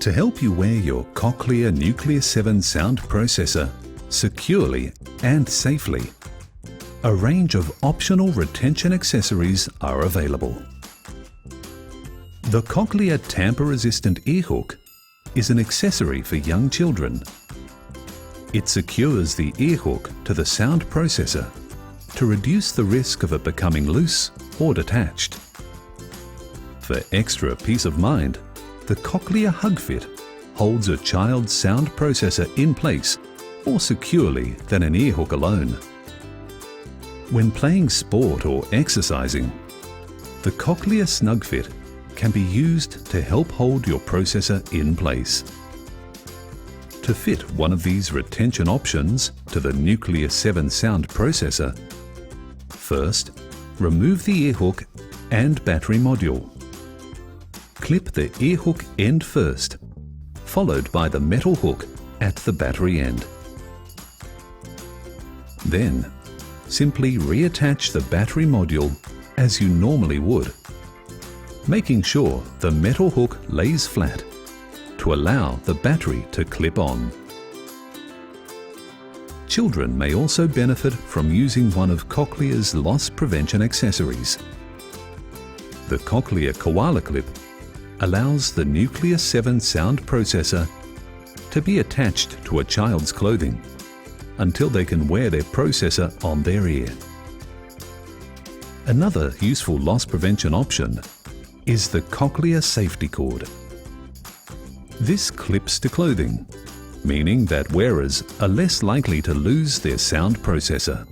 To help you wear your Cochlear Nucleus 7 sound processor securely and safely, a range of optional retention accessories are available. The Cochlear tamper-resistant earhook is an accessory for young children. It secures the earhook to the sound processor to reduce the risk of it becoming loose or detached. For extra peace of mind, the Cochlear Hugfit holds a child's sound processor in place more securely than an earhook alone. When playing sport or exercising, the Cochlear Snugfit can be used to help hold your processor in place. To fit one of these retention options to the Nucleus 7 sound processor, first, remove the earhook and battery module. Clip the earhook end first, followed by the metal hook at the battery end. Then, simply reattach the battery module as you normally would, making sure the metal hook lays flat to allow the battery to clip on. Children may also benefit from using one of Cochlear's loss prevention accessories. The Cochlear Koala clip allows the Nucleus 7 sound processor to be attached to a child's clothing until they can wear their processor on their ear. Another useful loss prevention option is the Cochlear safety cord. This clips to clothing, meaning that wearers are less likely to lose their sound processor.